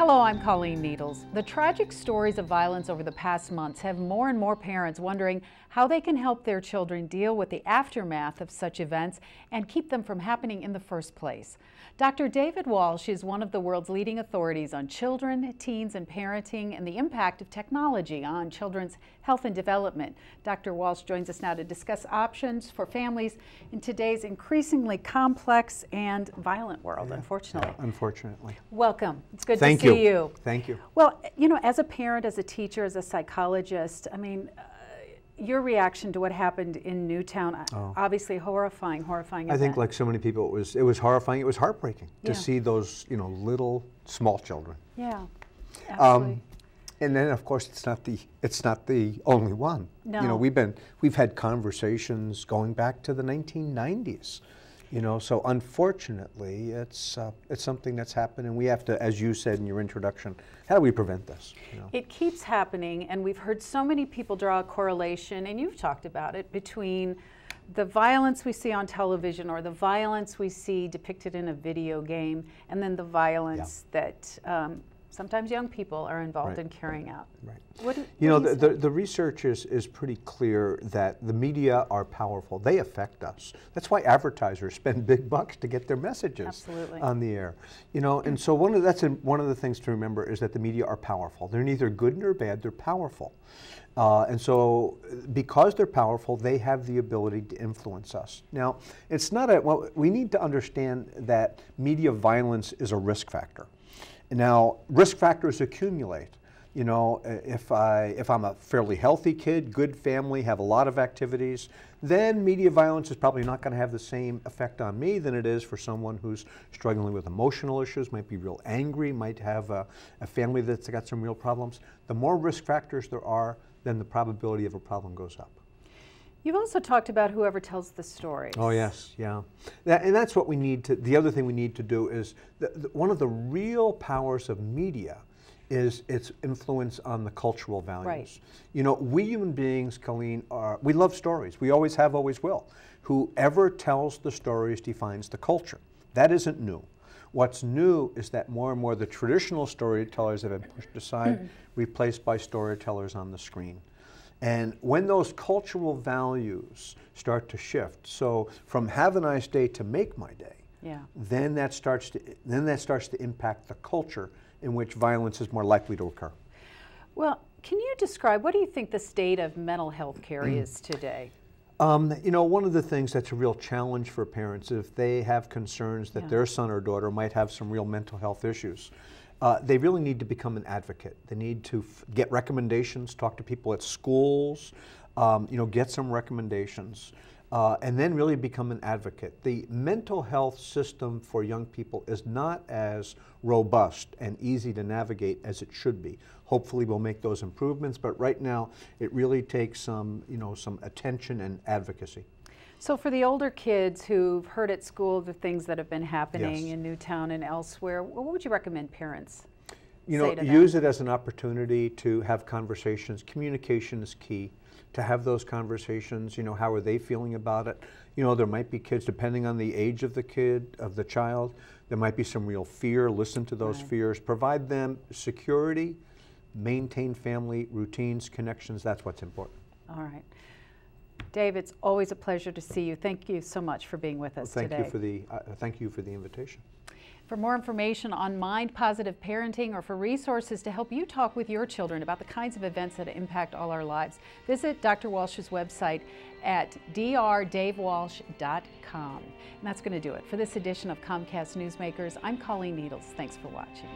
Hello, I'm Colleen Needles. The tragic stories of violence over the past months have more and more parents wondering how they can help their children deal with the aftermath of such events and keep them from happening in the first place. Dr. David Walsh is one of the world's leading authorities on children, teens, and parenting and the impact of technology on children's health and development. Dr. Walsh joins us now to discuss options for families in today's increasingly complex and violent world, unfortunately. Unfortunately. Welcome. It's good to see you. Thank you. Well, you know, as a parent, as a teacher, as a psychologist, I mean, your reaction to what happened in Newtown, obviously horrifying event. I think like so many people, it was horrifying. It was heartbreaking to see those, little small children. Yeah, absolutely. And then, of course, it's not the only one. No. We've had conversations going back to the 1990s. So unfortunately, it's something that's happened, and we have to, as you said in your introduction, how do we prevent this? It keeps happening, and we've heard so many people draw a correlation, and you've talked about it, between the violence we see on television or the violence we see depicted in a video game, and then the violence that sometimes young people are involved in carrying out. Right. The research is pretty clear that the media are powerful. They affect us. That's why advertisers spend big bucks to get their messages on the air. And so one of the things to remember is that the media are powerful. They're neither good nor bad. They're powerful. And so because they're powerful, they have the ability to influence us. Now, we need to understand that media violence is a risk factor. Now, risk factors accumulate. If I'm a fairly healthy kid, good family, have a lot of activities, then media violence is probably not going to have the same effect on me than it is for someone who's struggling with emotional issues, might be real angry, might have a family that's got some real problems. The more risk factors there are, then the probability of a problem goes up. You've also talked about whoever tells the stories. Oh yes, yeah. And that's what we need to, the other thing we need to do is, one of the real powers of media is its influence on the cultural values. Right. We human beings, Colleen, we love stories. We always have, always will. Whoever tells the stories defines the culture. That isn't new. What's new is that more and more the traditional storytellers have been pushed aside, replaced by storytellers on the screen. And when those cultural values start to shift, so from have a nice day to make my day, then that starts to impact the culture in which violence is more likely to occur. Well, can you describe, what do you think the state of mental health care is today? One of the things that's a real challenge for parents, if they have concerns that their son or daughter might have some real mental health issues, they really need to become an advocate. They need to get recommendations, talk to people at schools, get some recommendations, and then really become an advocate. The mental health system for young people is not as robust and easy to navigate as it should be. Hopefully we'll make those improvements, but right now it really takes some attention and advocacy. So for the older kids who've heard at school the things that have been happening in Newtown and elsewhere, what would you recommend parents say to them? Use it as an opportunity to have conversations. Communication is key. To have those conversations, how are they feeling about it? There might be kids, depending on the age of the child, there might be some real fear. Listen to those fears. Provide them security, maintain family routines, connections. That's what's important. All right. Dave, it's always a pleasure to see you. Thank you so much for being with us today. Thank you for the invitation. For more information on mind-positive parenting or for resources to help you talk with your children about the kinds of events that impact all our lives, visit Dr. Walsh's website at drdavewalsh.com. And that's going to do it for this edition of Comcast Newsmakers. I'm Colleen Needles. Thanks for watching.